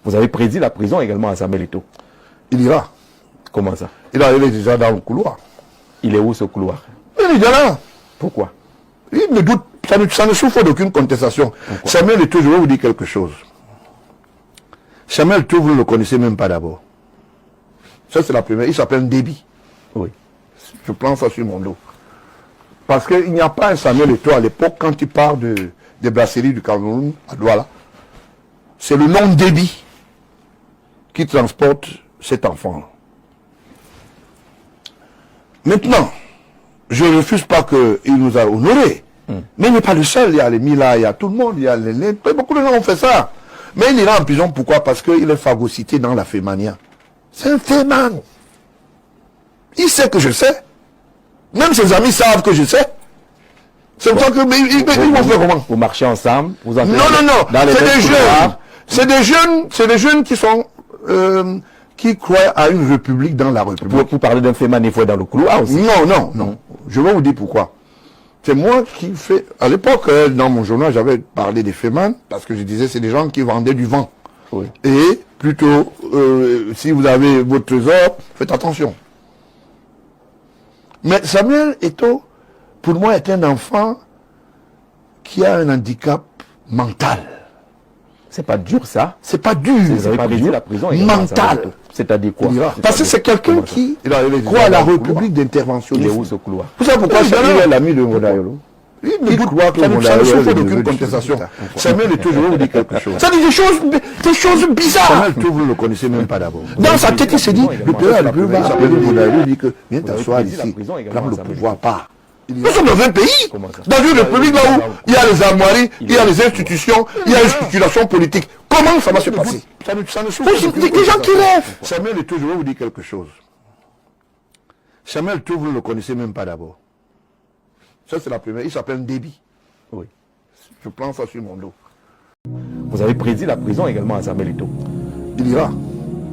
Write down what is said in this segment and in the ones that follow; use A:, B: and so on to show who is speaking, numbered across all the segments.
A: Vous avez prédit la prison également à Samuel Eto'o.
B: Il ira.
A: Comment ça?
B: Il est déjà dans le couloir.
A: Il est où ce couloir?
B: Il est déjà là.
A: Pourquoi?
B: Il ne doute, ça ne souffre d'aucune contestation.
A: Pourquoi?
B: Samuel Eto'o, je vais vous dire quelque chose. Samuel Eto'o, vous ne le connaissez même pas d'abord. Ça, c'est la première. Il s'appelle Déby.
A: Oui.
B: Je prends ça sur mon dos. Parce qu'il n'y a pas un Samuel Eto'o à l'époque, quand il part des brasseries du Cameroun, à Douala. C'est le nom Déby qui transporte cet enfant. Maintenant, je ne refuse pas qu'il nous a honorés. Mais il n'est pas le seul. Il y a les Mila, il y a tout le monde, il y a les... Beaucoup de gens ont fait ça. Mais il ira en prison, pourquoi? Parce qu'il est phagocyté dans la fémania. C'est un féman. Il sait que je sais. Même ses amis savent que je sais. C'est pour ça que ils vont faire comment?
A: Vous marchez ensemble, vous entrez
B: Non. C'est des jeunes. C'est des jeunes qui sont qui croient à une république dans la république.
A: Vous parlez d'un fait manifeste dans le couloir aussi.
B: Non. Je vais vous dire pourquoi. C'est moi qui fais... À l'époque, dans mon journal, j'avais parlé des Féman, parce que je disais c'est des gens qui vendaient du vent.
A: Oui.
B: Et plutôt, si vous avez votre trésor, faites attention. Mais Samuel Eto'o, pour moi, est un enfant qui a un handicap mental.
A: C'est pas dur ça.
B: C'est pas dur.
A: C'est pas dur la prison.
B: Mental.
A: C'est-à-dire quoi?
B: Parce que c'est quelqu'un qui croit à la république d'interventionnisme.
A: Il est où ce couloir?
B: Vous savez pourquoi il est l'ami de Mondayolo? Il croit que ça ne souffre d'aucune contestation. Samuel Eto'o, je vais vous dire quelque chose. Ça dit des choses bizarres. Samuel Eto'o, vous ne le connaissez même pas d'abord. Dans sa tête, il s'est dit, le père va appeler Mondayolo, il dit que viens t'asseoir ici, prends le pouvoir pas. Nous sommes dans un pays, dans une république là où il y a les armoiries, il y a les institutions, il y a les structurations politiques. Comment ça va se passer? Ça ne souffre des gens qui rêvent. Samuel Eto'o, je vais vous dire quelque chose. Samuel Eto'o, vous ne le connaissez même pas d'abord. Ça, c'est la première. Il s'appelle Déby.
A: Oui.
B: Je prends ça sur mon dos.
A: Vous avez prédit la prison également à Samuel Eto'o.
B: Il ira.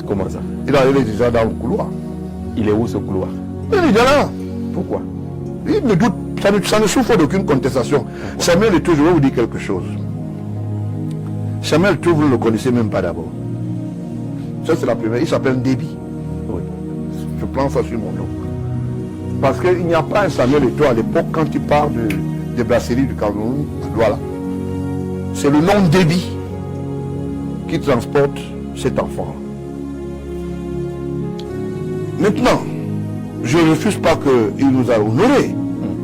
A: Comment ça?
B: Il est déjà dans le couloir.
A: Il est où ce couloir?
B: Il est déjà là.
A: Pourquoi?
B: Il ne doute, ça ne souffre d'aucune contestation. Samuel Eto'o, je vais vous dire quelque chose. Samuel Eto'o, vous ne le connaissez même pas d'abord. Ça, c'est la première. Il s'appelle Déby.
A: Oui.
B: Je prends ça sur mon dos. Parce qu'il n'y a pas un Samuel Eto'o à l'époque, quand il part des brasseries du Cameroun, à Douala. C'est le nom Déby qui transporte cet enfant. Maintenant, je ne refuse pas qu'il nous a honorés.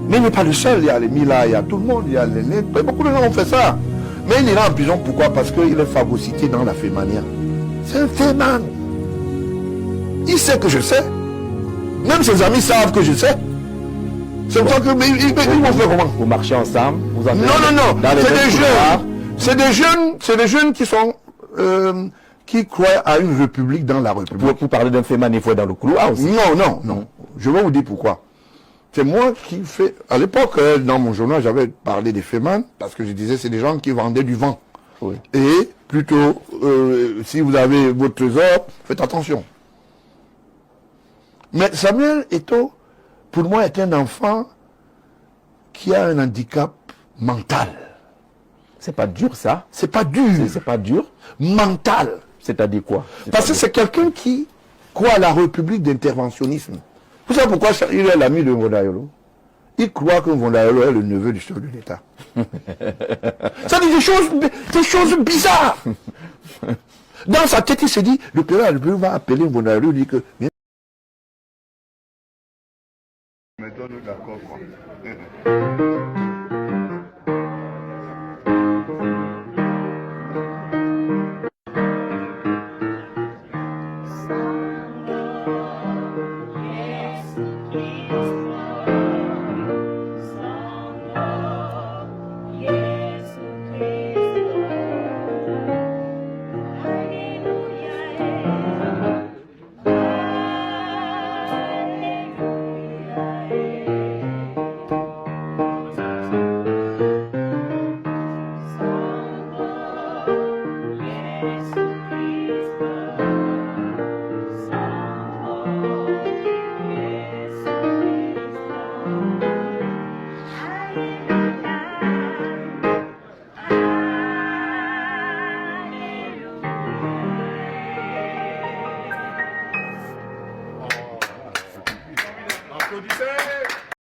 B: Mais il n'est pas le seul. Il y a les Mila, il y a tout le monde, il y a les... Beaucoup de gens ont fait ça. Mais il ira en prison, pourquoi? Parce qu'il est phagocyté dans la fémania. C'est un féman. Il sait que je sais. Même ses amis savent que je sais. C'est pour ça que ils vont faire comment?
A: Vous marchez ensemble, vous entrez
B: Non. C'est des jeunes qui sont qui croient à une république dans la république.
A: Vous parlez d'un fait manifeste dans le couloir aussi.
B: Non. Je vais vous dire pourquoi. C'est moi qui fais... À l'époque, dans mon journal, j'avais parlé des Féman, parce que je disais c'est des gens qui vendaient du vent.
A: Oui.
B: Et plutôt, si vous avez votre trésor, faites attention. Mais Samuel Eto'o, pour moi, est un enfant qui a un handicap mental.
A: C'est pas dur ça.
B: C'est pas dur.
A: C'est pas dur.
B: Mental.
A: C'est-à-dire quoi?
B: Parce que c'est quelqu'un qui croit à la république d'interventionnisme. Vous savez pourquoi il est l'ami de Mondayolo? Il croit que Mondayolo est le neveu du chef de l'État. Ça dit des choses bizarres. Dans sa tête, il s'est dit, le père va appeler Mondayolo, il dit que... D'accord, quoi.
C: Applaudissez.